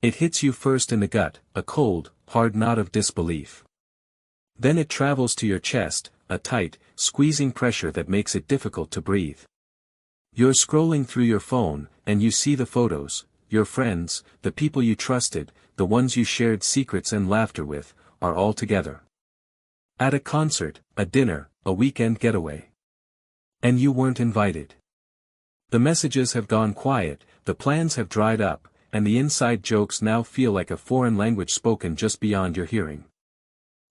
It hits you first in the gut, a cold, hard knot of disbelief. Then it travels to your chest, a tight, squeezing pressure that makes it difficult to breathe. You're scrolling through your phone, and you see the photos, your friends, the people you trusted, the ones you shared secrets and laughter with, are all together. At a concert, a dinner, a weekend getaway. And you weren't invited. The messages have gone quiet, the plans have dried up, and the inside jokes now feel like a foreign language spoken just beyond your hearing.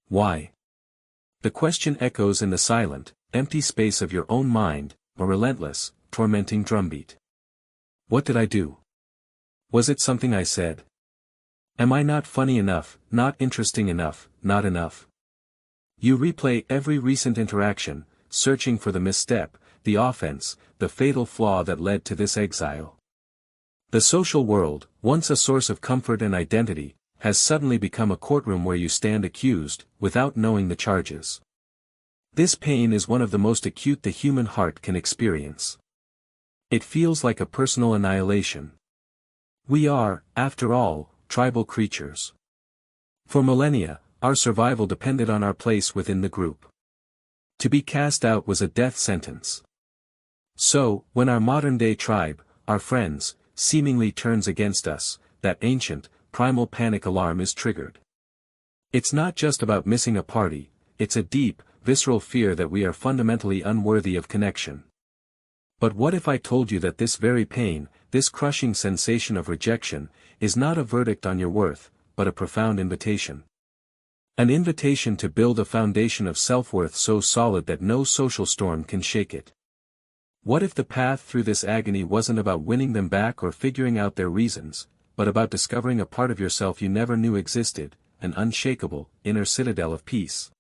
Why? The question echoes in the silent, empty space of your own mind, a relentless, tormenting drumbeat. What did I do? Was it something I said? Am I not funny enough, not interesting enough, not enough? You replay every recent interaction, searching for the misstep, the offense, the fatal flaw that led to this exile. The social world, once a source of comfort and identity, has suddenly become a courtroom where you stand accused, without knowing the charges. This pain is one of the most acute the human heart can experience. It feels like a personal annihilation. We are, after all, tribal creatures. For millennia, our survival depended on our place within the group. To be cast out was a death sentence. So, when our modern-day tribe, our friends, seemingly turns against us, that ancient, primal panic alarm is triggered. It's not just about missing a party, it's a deep, visceral fear that we are fundamentally unworthy of connection. But what if I told you that this very pain, this crushing sensation of rejection, is not a verdict on your worth, but a profound invitation? An invitation to build a foundation of self-worth so solid that no social storm can shake it. What if the path through this agony wasn't about winning them back or figuring out their reasons, but about discovering a part of yourself you never knew existed, an unshakable, inner citadel of peace?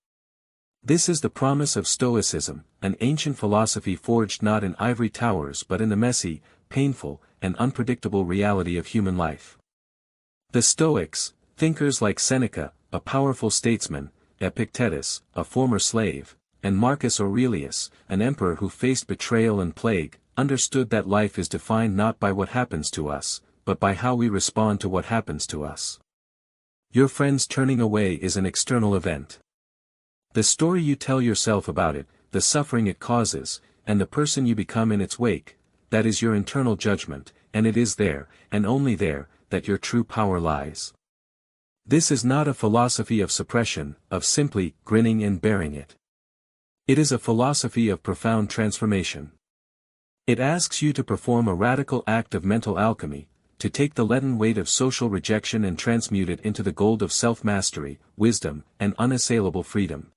This is the promise of Stoicism, an ancient philosophy forged not in ivory towers but in the messy, painful, and unpredictable reality of human life. The Stoics, thinkers like Seneca, a powerful statesman, Epictetus, a former slave, and Marcus Aurelius, an emperor who faced betrayal and plague, understood that life is defined not by what happens to us, but by how we respond to what happens to us. Your friend's turning away is an external event. The story you tell yourself about it, the suffering it causes, and the person you become in its wake, that is your internal judgment, and it is there, and only there, that your true power lies. This is not a philosophy of suppression, of simply grinning and bearing it. It is a philosophy of profound transformation. It asks you to perform a radical act of mental alchemy, to take the leaden weight of social rejection and transmute it into the gold of self-mastery, wisdom, and unassailable freedom.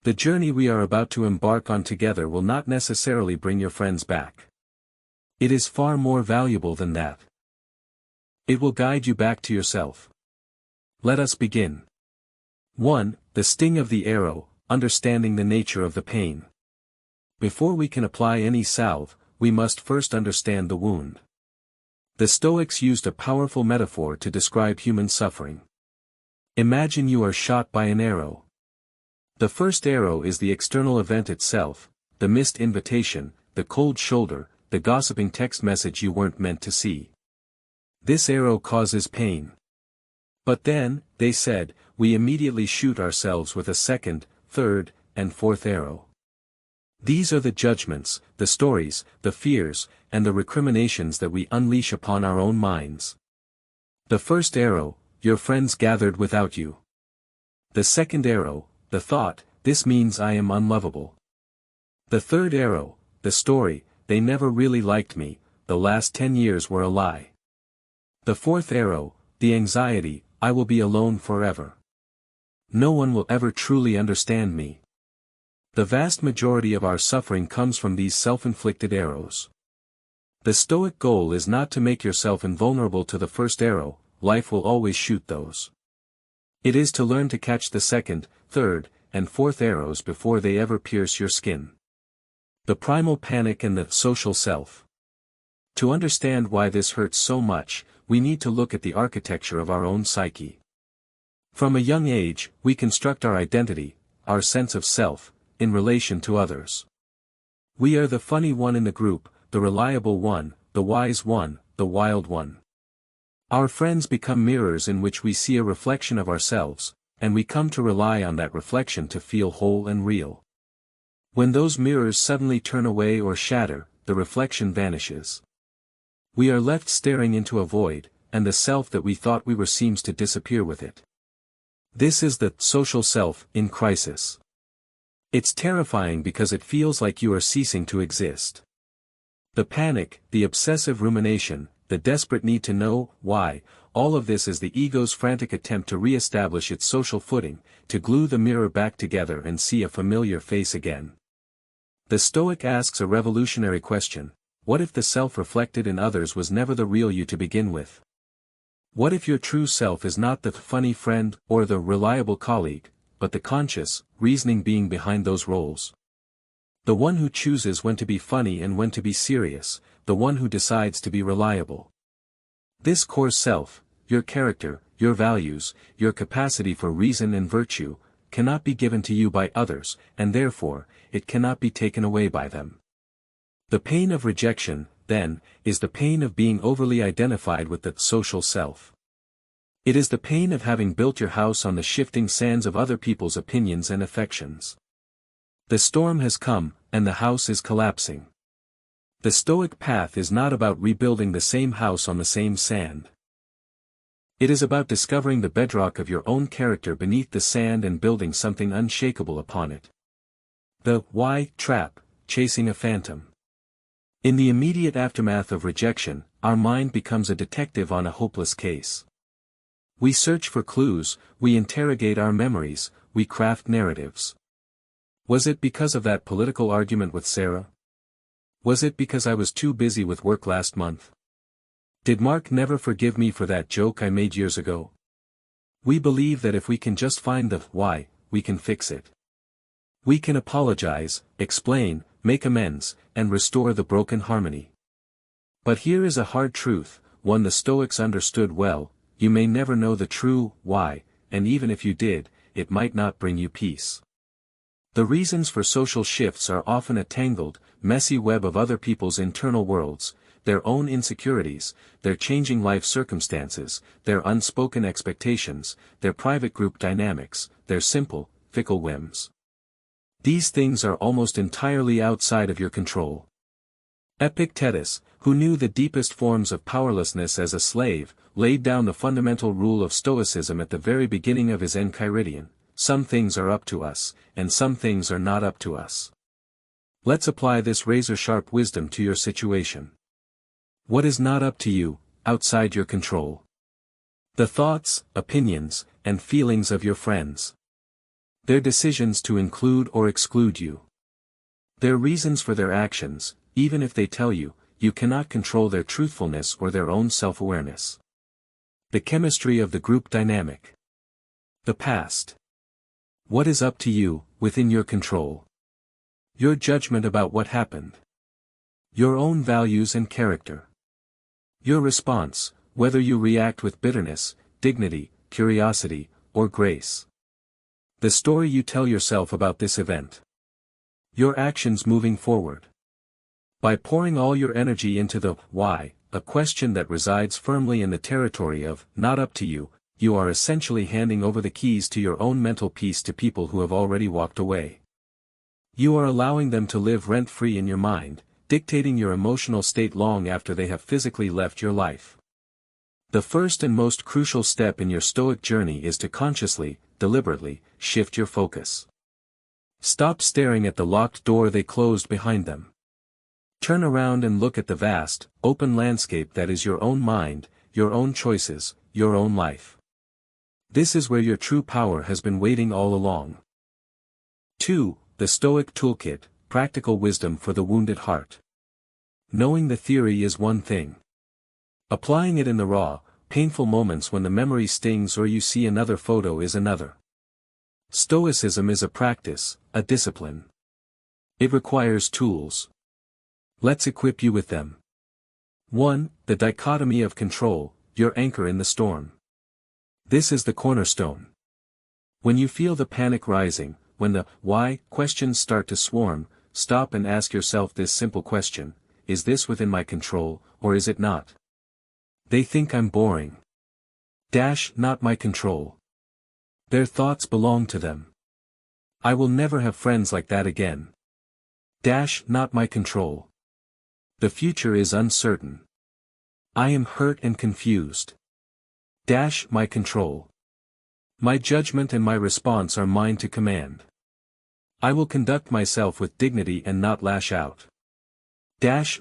The journey we are about to embark on together will not necessarily bring your friends back. It is far more valuable than that. It will guide you back to yourself. Let us begin. 1. The sting of the arrow, understanding the nature of the pain. Before we can apply any salve, we must first understand the wound. The Stoics used a powerful metaphor to describe human suffering. Imagine you are shot by an arrow. The first arrow is the external event itself, the missed invitation, the cold shoulder, the gossiping text message you weren't meant to see. This arrow causes pain. But then, they said, we immediately shoot ourselves with a second, third, and fourth arrow. These are the judgments, the stories, the fears, and the recriminations that we unleash upon our own minds. The first arrow, your friends gathered without you. The second arrow, the thought, this means I am unlovable. The third arrow, the story, they never really liked me, the last 10 years were a lie. The fourth arrow, the anxiety, I will be alone forever. No one will ever truly understand me. The vast majority of our suffering comes from these self-inflicted arrows. The Stoic goal is not to make yourself invulnerable to the first arrow, life will always shoot those. It is to learn to catch the second, third, and fourth arrows before they ever pierce your skin. The primal panic and the social self. To understand why this hurts so much, we need to look at the architecture of our own psyche. From a young age, we construct our identity, our sense of self, in relation to others. We are the funny one in the group, the reliable one, the wise one, the wild one. Our friends become mirrors in which we see a reflection of ourselves, and we come to rely on that reflection to feel whole and real. When those mirrors suddenly turn away or shatter, the reflection vanishes. We are left staring into a void, and the self that we thought we were seems to disappear with it. This is the social self in crisis. It's terrifying because it feels like you are ceasing to exist. The panic, the obsessive rumination, the desperate need to know why, all of this is the ego's frantic attempt to re-establish its social footing, to glue the mirror back together and see a familiar face again. The Stoic asks a revolutionary question: what if the self reflected in others was never the real you to begin with? What if your true self is not the funny friend or the reliable colleague, but the conscious, reasoning being behind those roles? The one who chooses when to be funny and when to be serious, the one who decides to be reliable. This core self, your character, your values, your capacity for reason and virtue, cannot be given to you by others, and therefore, it cannot be taken away by them. The pain of rejection, then, is the pain of being overly identified with the social self. It is the pain of having built your house on the shifting sands of other people's opinions and affections. The storm has come, and the house is collapsing. The Stoic path is not about rebuilding the same house on the same sand. It is about discovering the bedrock of your own character beneath the sand and building something unshakable upon it. The why trap, chasing a phantom. In the immediate aftermath of rejection, our mind becomes a detective on a hopeless case. We search for clues, we interrogate our memories, we craft narratives. Was it because of that political argument with Sarah? Was it because I was too busy with work last month? Did Mark never forgive me for that joke I made years ago? We believe that if we can just find the why, we can fix it. We can apologize, explain, make amends, and restore the broken harmony. But here is a hard truth, one the Stoics understood well: you may never know the true why, and even if you did, it might not bring you peace. The reasons for social shifts are often a tangled, messy web of other people's internal worlds, their own insecurities, their changing life circumstances, their unspoken expectations, their private group dynamics, their simple, fickle whims. These things are almost entirely outside of your control. Epictetus, who knew the deepest forms of powerlessness as a slave, laid down the fundamental rule of Stoicism at the very beginning of his Enchiridion: some things are up to us, and some things are not up to us. Let's apply this razor-sharp wisdom to your situation. What is not up to you, outside your control? The thoughts, opinions, and feelings of your friends. Their decisions to include or exclude you. Their reasons for their actions, even if they tell you, you cannot control their truthfulness or their own self-awareness. The chemistry of the group dynamic. The past. What is up to you, within your control? Your judgment about what happened. Your own values and character. Your response, whether you react with bitterness, dignity, curiosity, or grace. The story you tell yourself about this event. Your actions moving forward. By pouring all your energy into the why, a question that resides firmly in the territory of not up to you, you are essentially handing over the keys to your own mental peace to people who have already walked away. You are allowing them to live rent-free in your mind, dictating your emotional state long after they have physically left your life. The first and most crucial step in your Stoic journey is to consciously, deliberately, shift your focus. Stop staring at the locked door they closed behind them. Turn around and look at the vast, open landscape that is your own mind, your own choices, your own life. This is where your true power has been waiting all along. 2. The Stoic Toolkit, Practical Wisdom for the Wounded Heart. Knowing the theory is one thing. Applying it in the raw, painful moments when the memory stings or you see another photo is another. Stoicism is a practice, a discipline. It requires tools. Let's equip you with them. 1. The dichotomy of control, your anchor in the storm. This is the cornerstone. When you feel the panic rising, when the why questions start to swarm, stop and ask yourself this simple question: is this within my control, or is it not? They think I'm boring. Not my control. Their thoughts belong to them. I will never have friends like that again. Not my control. The future is uncertain. I am hurt and confused. My control. My judgment and my response are mine to command. I will conduct myself with dignity and not lash out.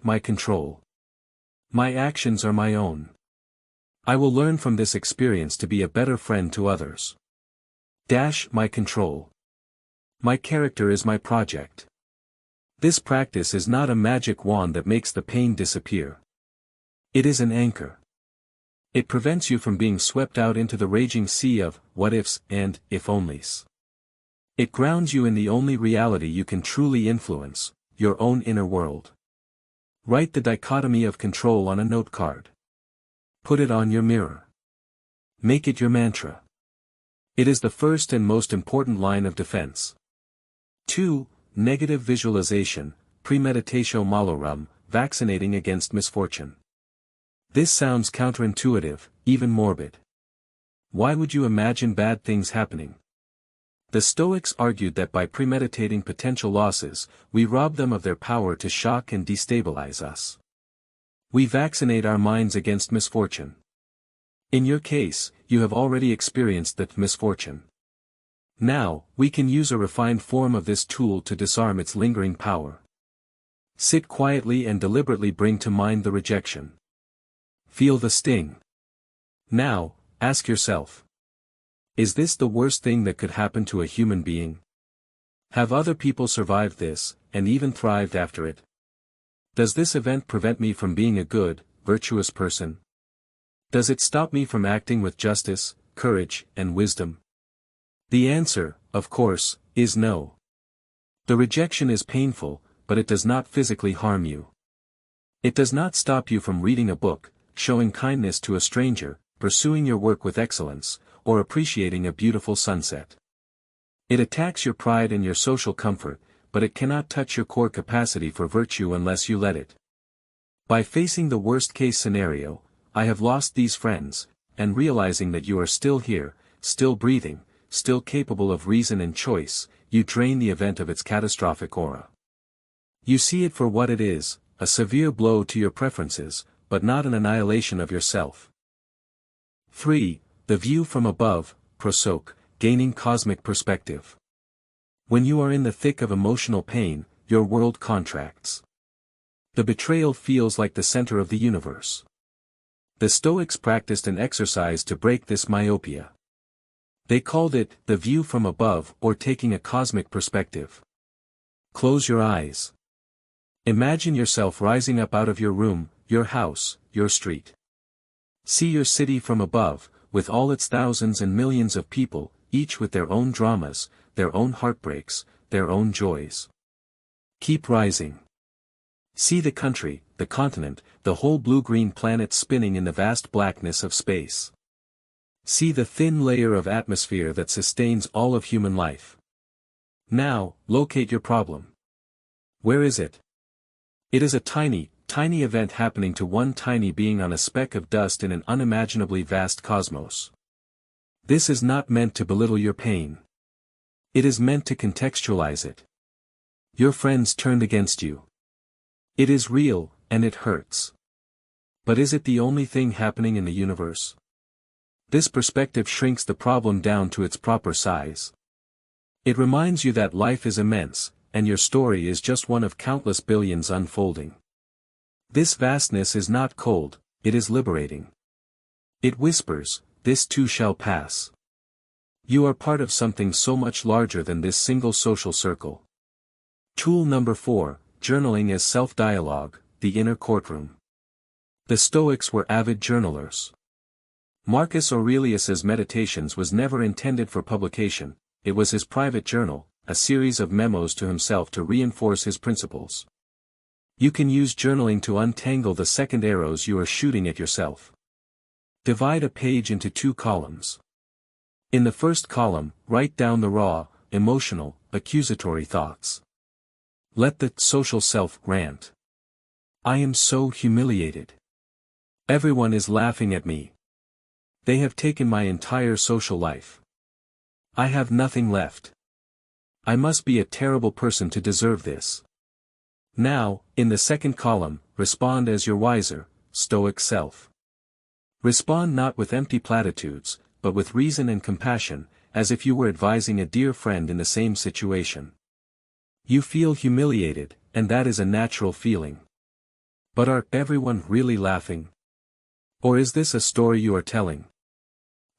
My control. My actions are my own. I will learn from this experience to be a better friend to others. My control. My character is my project. This practice is not a magic wand that makes the pain disappear. It is an anchor. It prevents you from being swept out into the raging sea of what-ifs and if-onlys. It grounds you in the only reality you can truly influence, your own inner world. Write the dichotomy of control on a note card. Put it on your mirror. Make it your mantra. It is the first and most important line of defense. 2. Negative visualization, premeditatio malorum, vaccinating against misfortune. This sounds counterintuitive, even morbid. Why would you imagine bad things happening? The Stoics argued that by premeditating potential losses, we rob them of their power to shock and destabilize us. We vaccinate our minds against misfortune. In your case, you have already experienced that misfortune. Now, we can use a refined form of this tool to disarm its lingering power. Sit quietly and deliberately bring to mind the rejection. Feel the sting. Now, ask yourself. Is this the worst thing that could happen to a human being? Have other people survived this, and even thrived after it? Does this event prevent me from being a good, virtuous person? Does it stop me from acting with justice, courage, and wisdom? The answer, of course, is no. The rejection is painful, but it does not physically harm you. It does not stop you from reading a book, showing kindness to a stranger, pursuing your work with excellence, or appreciating a beautiful sunset. It attacks your pride and your social comfort, but it cannot touch your core capacity for virtue unless you let it. By facing the worst-case scenario, I have lost these friends, and realizing that you are still here, still breathing, still capable of reason and choice, you drain the event of its catastrophic aura. You see it for what it is, a severe blow to your preferences, but not an annihilation of yourself. 3. The view from above, prosoc, gaining cosmic perspective. When you are in the thick of emotional pain, your world contracts. The betrayal feels like the center of the universe. The Stoics practiced an exercise to break this myopia. They called it the view from above or taking a cosmic perspective. Close your eyes. Imagine yourself rising up out of your room, your house, your street. See your city from above, with all its thousands and millions of people, each with their own dramas, their own heartbreaks, their own joys. Keep rising. See the country, the continent, the whole blue-green planet spinning in the vast blackness of space. See the thin layer of atmosphere that sustains all of human life. Now, locate your problem. Where is it? It is a tiny, tiny event happening to one tiny being on a speck of dust in an unimaginably vast cosmos. This is not meant to belittle your pain. It is meant to contextualize it. Your friends turned against you. It is real, and it hurts. But is it the only thing happening in the universe? This perspective shrinks the problem down to its proper size. It reminds you that life is immense, and your story is just one of countless billions unfolding. This vastness is not cold, it is liberating. It whispers, this too shall pass. You are part of something so much larger than this single social circle. Tool number 4, journaling as self-dialogue, the inner courtroom. The Stoics were avid journalers. Marcus Aurelius's Meditations was never intended for publication, it was his private journal, a series of memos to himself to reinforce his principles. You can use journaling to untangle the second arrows you are shooting at yourself. Divide a page into 2 columns. In the first column, write down the raw, emotional, accusatory thoughts. Let the social self rant. I am so humiliated. Everyone is laughing at me. They have taken my entire social life. I have nothing left. I must be a terrible person to deserve this. Now, in the second column, respond as your wiser, Stoic self. Respond not with empty platitudes, but with reason and compassion, as if you were advising a dear friend in the same situation. You feel humiliated, and that is a natural feeling. But are everyone really laughing? Or is this a story you are telling?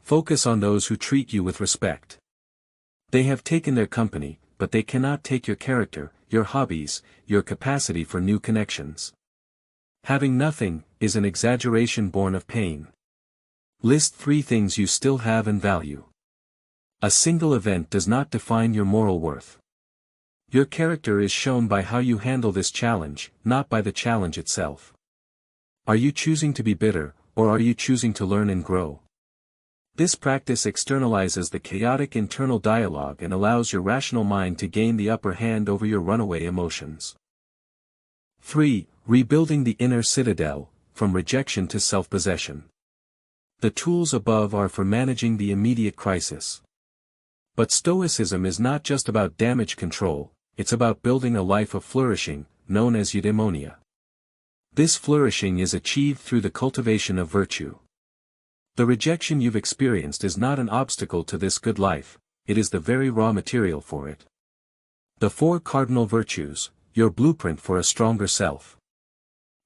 Focus on those who treat you with respect. They have taken their company, but they cannot take your character, your hobbies, your capacity for new connections. Having nothing is an exaggeration born of pain. List 3 things you still have and value. A single event does not define your moral worth. Your character is shown by how you handle this challenge, not by the challenge itself. Are you choosing to be bitter, or are you choosing to learn and grow? This practice externalizes the chaotic internal dialogue and allows your rational mind to gain the upper hand over your runaway emotions. 3. Rebuilding the inner citadel, from rejection to self-possession. The tools above are for managing the immediate crisis. But Stoicism is not just about damage control, it's about building a life of flourishing, known as eudaimonia. This flourishing is achieved through the cultivation of virtue. The rejection you've experienced is not an obstacle to this good life, it is the very raw material for it. The 4 cardinal virtues, your blueprint for a stronger self.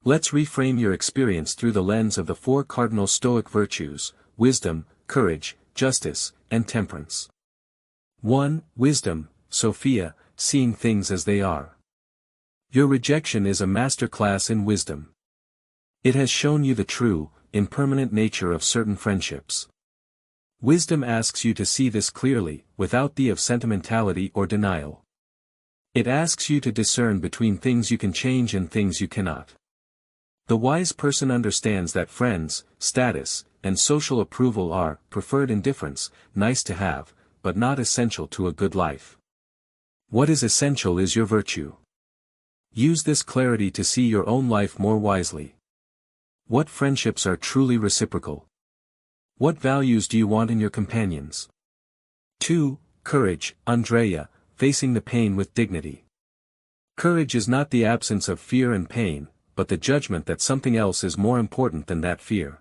Let's reframe your experience through the lens of the 4 cardinal Stoic virtues: wisdom, courage, justice, and temperance. 1. Wisdom, Sophia, seeing things as they are. Your rejection is a masterclass in wisdom. It has shown you the true, impermanent nature of certain friendships. Wisdom asks you to see this clearly, without the of sentimentality or denial. It asks you to discern between things you can change and things you cannot. The wise person understands that friends, status, and social approval are preferred indifference, nice to have, but not essential to a good life. What is essential is your virtue. Use this clarity to see your own life more wisely. What friendships are truly reciprocal? What values do you want in your companions? 2. Courage, Andrea, facing the pain with dignity. Courage is not the absence of fear and pain, but the judgment that something else is more important than that fear.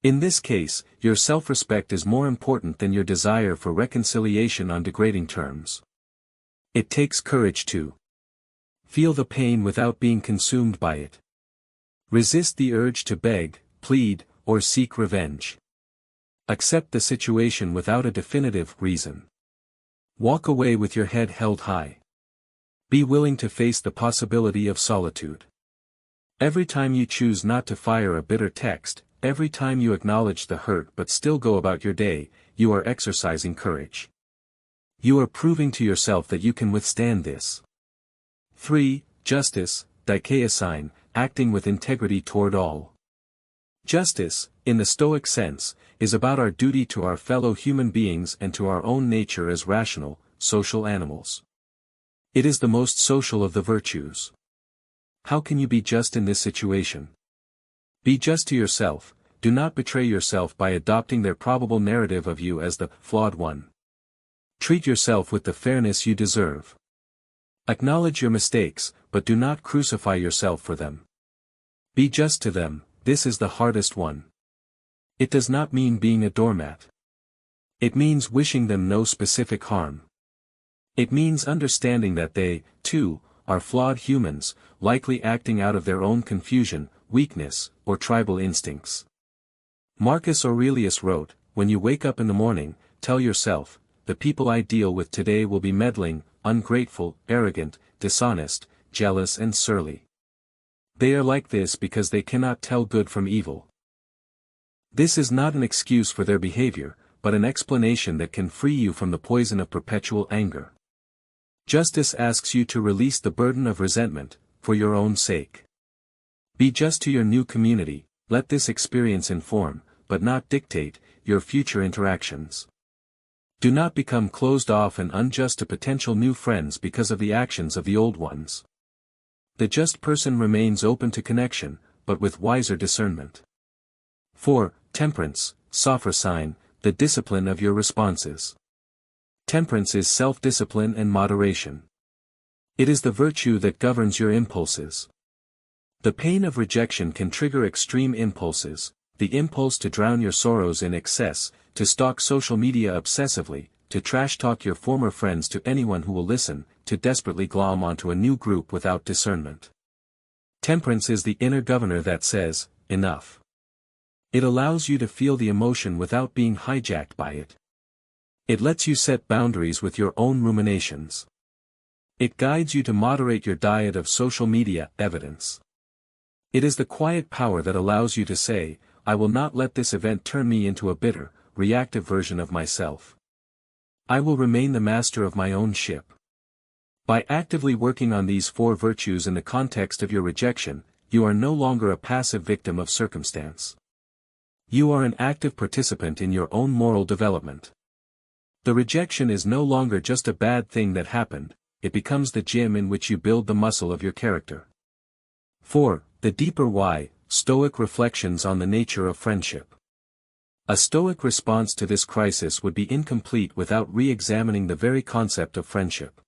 In this case, your self-respect is more important than your desire for reconciliation on degrading terms. It takes courage to feel the pain without being consumed by it. Resist the urge to beg, plead, or seek revenge. Accept the situation without a definitive reason. Walk away with your head held high. Be willing to face the possibility of solitude. Every time you choose not to fire a bitter text, every time you acknowledge the hurt but still go about your day, you are exercising courage. You are proving to yourself that you can withstand this. 3. Justice, dikaiosine, acting with integrity toward all. Justice, in the Stoic sense, is about our duty to our fellow human beings and to our own nature as rational, social animals. It is the most social of the virtues. How can you be just in this situation? Be just to yourself, do not betray yourself by adopting their probable narrative of you as the flawed one. Treat yourself with the fairness you deserve. Acknowledge your mistakes, but do not crucify yourself for them. Be just to them, this is the hardest one. It does not mean being a doormat. It means wishing them no specific harm. It means understanding that they, too, are flawed humans, likely acting out of their own confusion, weakness, or tribal instincts. Marcus Aurelius wrote, "When you wake up in the morning, tell yourself, the people I deal with today will be meddling, ungrateful, arrogant, dishonest, jealous and surly. They are like this because they cannot tell good from evil." This is not an excuse for their behavior, but an explanation that can free you from the poison of perpetual anger. Justice asks you to release the burden of resentment, for your own sake. Be just to your new community, let this experience inform, but not dictate, your future interactions. Do not become closed off and unjust to potential new friends because of the actions of the old ones. The just person remains open to connection, but with wiser discernment. 4. Temperance, sophrosyne, the discipline of your responses. Temperance is self-discipline and moderation. It is the virtue that governs your impulses. The pain of rejection can trigger extreme impulses, the impulse to drown your sorrows in excess, to stalk social media obsessively, to trash-talk your former friends to anyone who will listen, to desperately glom onto a new group without discernment. Temperance is the inner governor that says, enough. It allows you to feel the emotion without being hijacked by it. It lets you set boundaries with your own ruminations. It guides you to moderate your diet of social media evidence. It is the quiet power that allows you to say, I will not let this event turn me into a bitter, reactive version of myself. I will remain the master of my own ship. By actively working on these four virtues in the context of your rejection, you are no longer a passive victim of circumstance. You are an active participant in your own moral development. The rejection is no longer just a bad thing that happened, it becomes the gym in which you build the muscle of your character. 4. The deeper why, Stoic reflections on the nature of friendship. A Stoic response to this crisis would be incomplete without re-examining the very concept of friendship.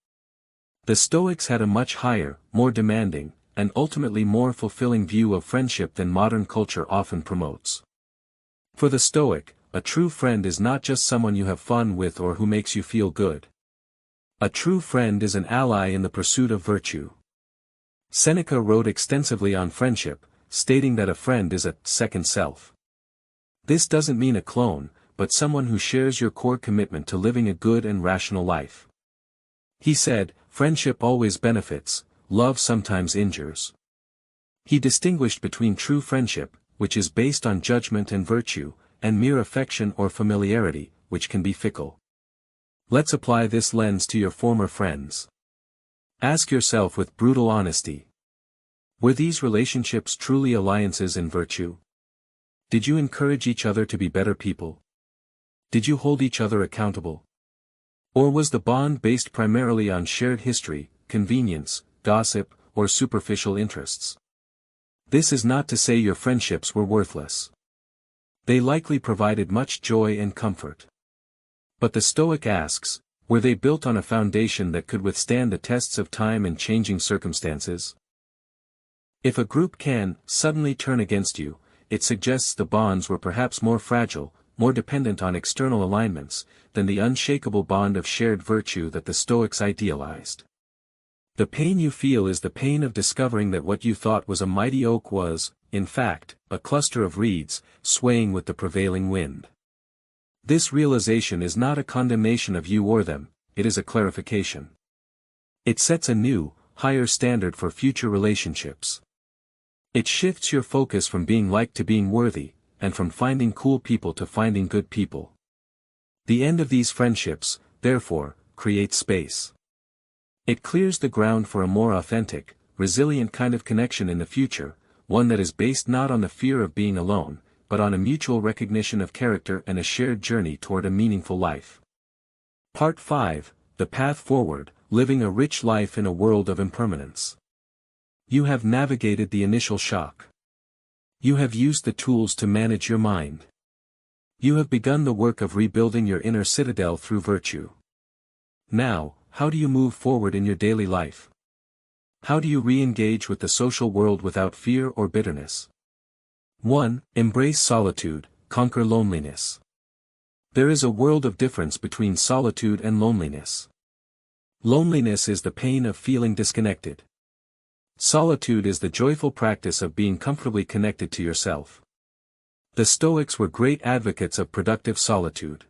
The Stoics had a much higher, more demanding, and ultimately more fulfilling view of friendship than modern culture often promotes. For the Stoic, a true friend is not just someone you have fun with or who makes you feel good. A true friend is an ally in the pursuit of virtue. Seneca wrote extensively on friendship, stating that a friend is a second self. This doesn't mean a clone, but someone who shares your core commitment to living a good and rational life. He said, friendship always benefits, love sometimes injures. He distinguished between true friendship, which is based on judgment and virtue, and mere affection or familiarity, which can be fickle. Let's apply this lens to your former friends. Ask yourself with brutal honesty. Were these relationships truly alliances in virtue? Did you encourage each other to be better people? Did you hold each other accountable? Or was the bond based primarily on shared history, convenience, gossip, or superficial interests? This is not to say your friendships were worthless. They likely provided much joy and comfort. But the Stoic asks, were they built on a foundation that could withstand the tests of time and changing circumstances? If a group can suddenly turn against you, it suggests the bonds were perhaps more fragile, more dependent on external alignments, than the unshakable bond of shared virtue that the Stoics idealized. The pain you feel is the pain of discovering that what you thought was a mighty oak was, in fact, a cluster of reeds, swaying with the prevailing wind. This realization is not a condemnation of you or them, it is a clarification. It sets a new, higher standard for future relationships. It shifts your focus from being liked to being worthy, and from finding cool people to finding good people. The end of these friendships, therefore, creates space. It clears the ground for a more authentic, resilient kind of connection in the future, one that is based not on the fear of being alone, but on a mutual recognition of character and a shared journey toward a meaningful life. Part 5, The Path Forward, Living a Rich Life in a World of Impermanence. You have navigated the initial shock. You have used the tools to manage your mind. You have begun the work of rebuilding your inner citadel through virtue. Now, how do you move forward in your daily life? How do you re-engage with the social world without fear or bitterness? 1. Embrace solitude, conquer loneliness. There is a world of difference between solitude and loneliness. Loneliness is the pain of feeling disconnected. Solitude is the joyful practice of being comfortably connected to yourself. The Stoics were great advocates of productive solitude.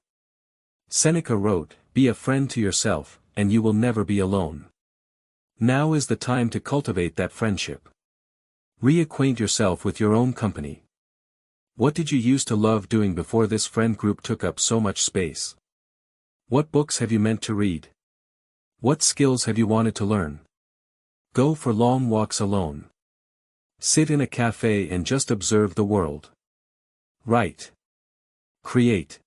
Seneca wrote, "Be a friend to yourself, and you will never be alone." Now is the time to cultivate that friendship. Reacquaint yourself with your own company. What did you used to love doing before this friend group took up so much space? What books have you meant to read? What skills have you wanted to learn? Go for long walks alone. Sit in a cafe and just observe the world. Write. Create.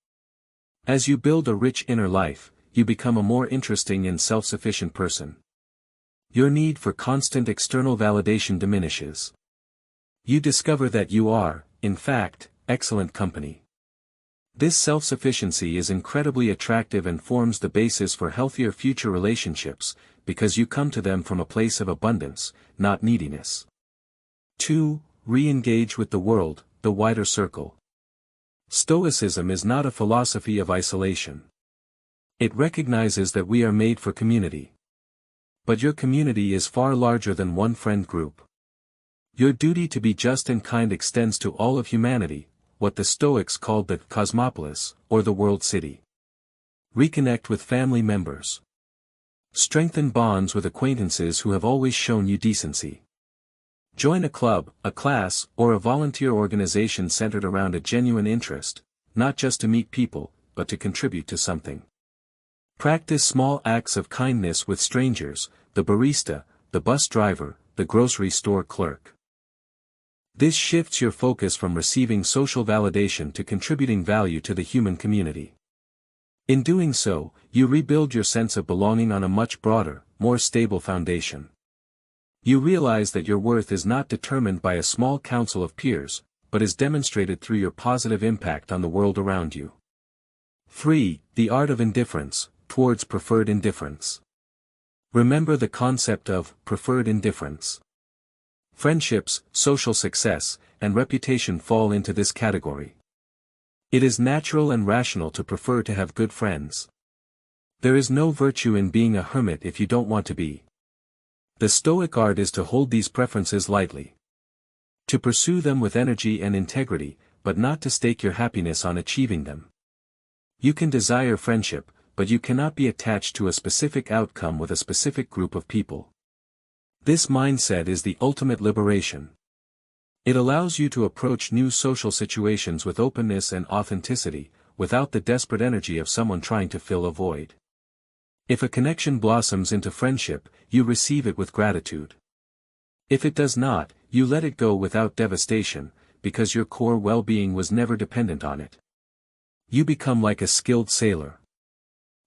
As you build a rich inner life, you become a more interesting and self-sufficient person. Your need for constant external validation diminishes. You discover that you are, in fact, excellent company. This self-sufficiency is incredibly attractive and forms the basis for healthier future relationships, because you come to them from a place of abundance, not neediness. 2. Re-engage with the world, the wider circle. Stoicism is not a philosophy of isolation. It recognizes that we are made for community. But your community is far larger than one friend group. Your duty to be just and kind extends to all of humanity, what the Stoics called the cosmopolis, or the world city. Reconnect with family members. Strengthen bonds with acquaintances who have always shown you decency. Join a club, a class, or a volunteer organization centered around a genuine interest, not just to meet people, but to contribute to something. Practice small acts of kindness with strangers, the barista, the bus driver, the grocery store clerk. This shifts your focus from receiving social validation to contributing value to the human community. In doing so, you rebuild your sense of belonging on a much broader, more stable foundation. You realize that your worth is not determined by a small council of peers, but is demonstrated through your positive impact on the world around you. 3. The art of indifference, towards preferred indifference. Remember the concept of preferred indifference. Friendships, social success, and reputation fall into this category. It is natural and rational to prefer to have good friends. There is no virtue in being a hermit if you don't want to be. The Stoic art is to hold these preferences lightly. To pursue them with energy and integrity, but not to stake your happiness on achieving them. You can desire friendship, but you cannot be attached to a specific outcome with a specific group of people. This mindset is the ultimate liberation. It allows you to approach new social situations with openness and authenticity, without the desperate energy of someone trying to fill a void. If a connection blossoms into friendship, you receive it with gratitude. If it does not, you let it go without devastation, because your core well-being was never dependent on it. You become like a skilled sailor.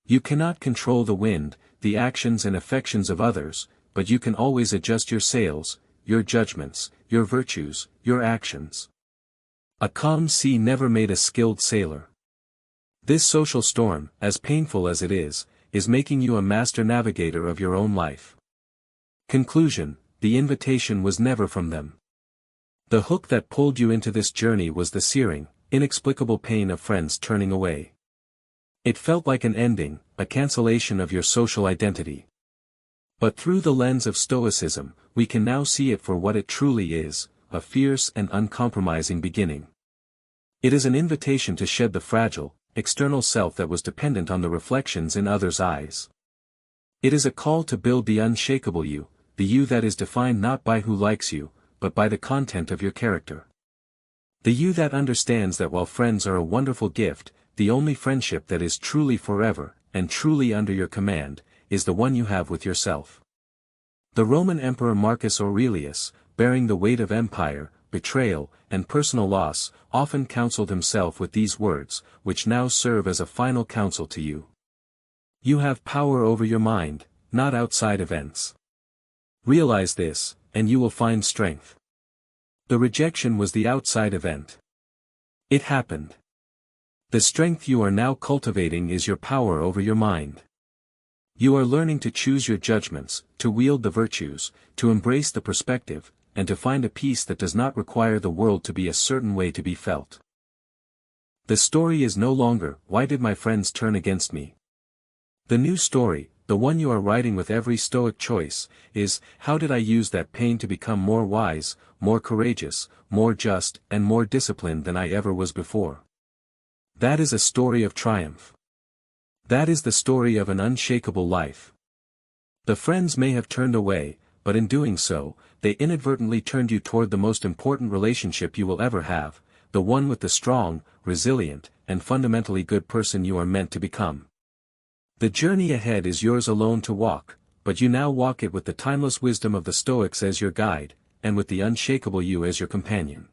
You cannot control the wind, the actions and affections of others, but you can always adjust your sails, your judgments, your virtues, your actions. A calm sea never made a skilled sailor. This social storm, as painful as it is making you a master navigator of your own life. Conclusion: the invitation was never from them. The hook that pulled you into this journey was the searing, inexplicable pain of friends turning away. It felt like an ending, a cancellation of your social identity. But through the lens of Stoicism, we can now see it for what it truly is, a fierce and uncompromising beginning. It is an invitation to shed the fragile, external self that was dependent on the reflections in others' eyes. It is a call to build the unshakable you, the you that is defined not by who likes you, but by the content of your character. The you that understands that while friends are a wonderful gift, the only friendship that is truly forever, and truly under your command, is the one you have with yourself. The Roman Emperor Marcus Aurelius, bearing the weight of empire, betrayal, and personal loss, often counseled himself with these words, which now serve as a final counsel to you. You have power over your mind, not outside events. Realize this, and you will find strength. The rejection was the outside event. It happened. The strength you are now cultivating is your power over your mind. You are learning to choose your judgments, to wield the virtues, to embrace the perspective, and to find a peace that does not require the world to be a certain way to be felt. The story is no longer, "Why did my friends turn against me?" The new story, the one you are writing with every Stoic choice, is, "How did I use that pain to become more wise, more courageous, more just, and more disciplined than I ever was before?" That is a story of triumph. That is the story of an unshakable life. The friends may have turned away, but in doing so, they inadvertently turned you toward the most important relationship you will ever have, the one with the strong, resilient, and fundamentally good person you are meant to become. The journey ahead is yours alone to walk, but you now walk it with the timeless wisdom of the Stoics as your guide, and with the unshakable you as your companion.